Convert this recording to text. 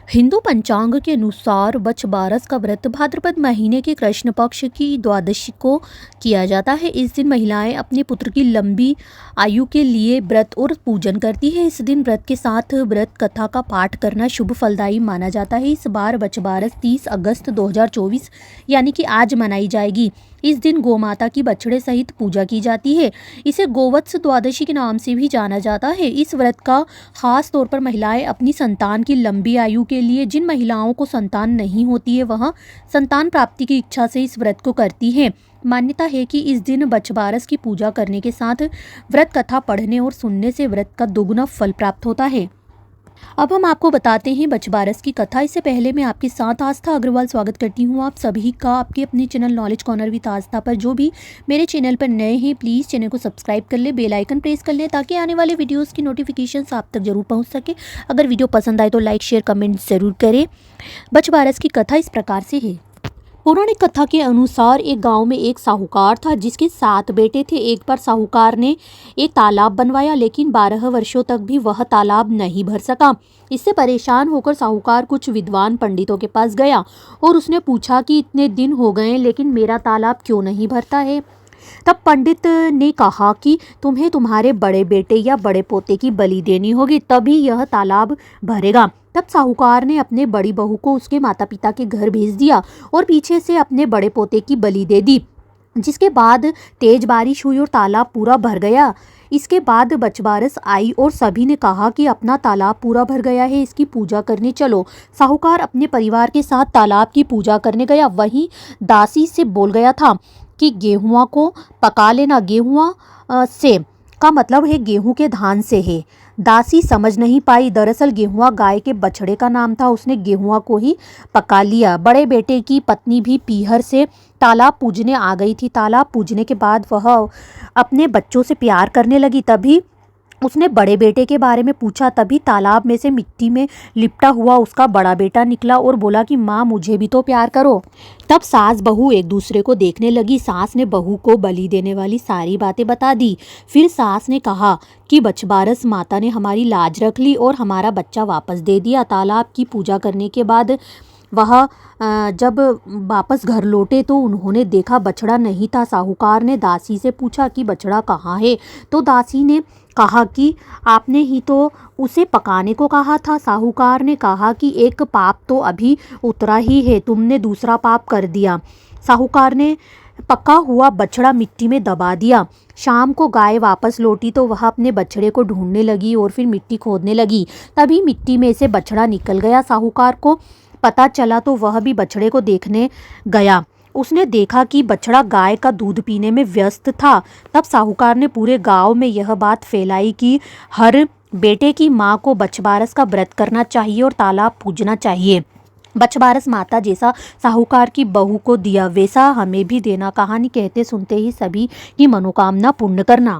हिंदू पंचांग के अनुसार वछ बारस का व्रत भाद्रपद महीने के कृष्ण पक्ष की द्वादशी को किया जाता है। इस दिन महिलाएं अपने पुत्र की लंबी आयु के लिए व्रत और पूजन करती है। इस दिन व्रत के साथ व्रत कथा का पाठ करना शुभ फलदायी माना जाता है। इस बार वछ बारस 30 अगस्त 2024 यानी कि आज मनाई जाएगी। इस दिन गौ माता की बछड़े सहित पूजा की जाती है। इसे गोवत्स द्वादशी के नाम से भी जाना जाता है। इस व्रत का खास तौर पर महिलाएं अपनी संतान की लंबी आयु के लिए, जिन महिलाओं को संतान नहीं होती है वह संतान प्राप्ति की इच्छा से इस व्रत को करती हैं। मान्यता है कि इस दिन बछबारस की पूजा करने के साथ व्रत कथा पढ़ने और सुनने से व्रत का दोगुना फल प्राप्त होता है। अब हम आपको बताते हैं बछबारस की कथा। इससे पहले मैं आपके साथ आस्था अग्रवाल स्वागत करती हूँ आप सभी का आपके अपने चैनल नॉलेज कॉर्नर विद आस्था पर। जो भी मेरे चैनल पर नए हैं प्लीज़ चैनल को सब्सक्राइब कर ले, बेल आइकन प्रेस कर ले ताकि आने वाले वीडियोस की नोटिफिकेशंस आप तक जरूर पहुँच सके। अगर वीडियो पसंद आए तो लाइक शेयर कमेंट ज़रूर करें। बछबारस की कथा इस प्रकार से है। पौराणिक कथा के अनुसार एक गांव में एक साहूकार था जिसके 7 बेटे थे। एक बार साहूकार ने एक तालाब बनवाया लेकिन 12 वर्षों तक भी वह तालाब नहीं भर सका। इससे परेशान होकर साहूकार कुछ विद्वान पंडितों के पास गया और उसने पूछा कि इतने दिन हो गए लेकिन मेरा तालाब क्यों नहीं भरता है। तब पंडित ने कहा कि तुम्हें तुम्हारे बड़े बेटे या बड़े पोते की बलि देनी होगी तभी यह तालाब भरेगा। तब साहूकार ने अपने बड़ी बहू को उसके माता पिता के घर भेज दिया और पीछे से अपने बड़े पोते की बलि दे दी, जिसके बाद तेज बारिश हुई और तालाब पूरा भर गया। इसके बाद बछबारस आई और सभी ने कहा कि अपना तालाब पूरा भर गया है, इसकी पूजा करने चलो। साहूकार अपने परिवार के साथ तालाब की पूजा करने गया। वहीं दासी से बोल गया था कि गेहुआ को पका लेना। गेहुआ से का मतलब है गेहूं के धान से है। दासी समझ नहीं पाई, दरअसल गेहुआ गाय के बछड़े का नाम था। उसने गेहुआ को ही पका लिया। बड़े बेटे की पत्नी भी पीहर से तालाब पूजने आ गई थी। तालाब पूजने के बाद वह अपने बच्चों से प्यार करने लगी। तभी उसने बड़े बेटे के बारे में पूछा। तभी तालाब में से मिट्टी में लिपटा हुआ उसका बड़ा बेटा निकला और बोला कि माँ मुझे भी तो प्यार करो। तब सास बहू एक दूसरे को देखने लगी। सास ने बहू को बलि देने वाली सारी बातें बता दी। फिर सास ने कहा कि बछबारस माता ने हमारी लाज रख ली और हमारा बच्चा वापस दे दिया। तालाब की पूजा करने के बाद वह जब वापस घर लौटे तो उन्होंने देखा बछड़ा नहीं था। साहूकार ने दासी से पूछा कि बछड़ा कहाँ है, तो दासी ने कहा कि आपने ही तो उसे पकाने को कहा था। साहूकार ने कहा कि एक पाप तो अभी उतरा ही है, तुमने दूसरा पाप कर दिया। साहूकार ने पका हुआ बछड़ा मिट्टी में दबा दिया। शाम को गाय वापस लौटी तो वह अपने बछड़े को ढूंढने लगी और फिर मिट्टी खोदने लगी। तभी मिट्टी में से बछड़ा निकल गया। साहूकार को पता चला तो वह भी बछड़े को देखने गया। उसने देखा कि बछड़ा गाय का दूध पीने में व्यस्त था। तब साहूकार ने पूरे गांव में यह बात फैलाई कि हर बेटे की माँ को बछबारस का व्रत करना चाहिए और तालाब पूजना चाहिए। बछबारस माता जैसा साहूकार की बहू को दिया वैसा हमें भी देना। कहानी कहते सुनते ही सभी की मनोकामना पूर्ण करना।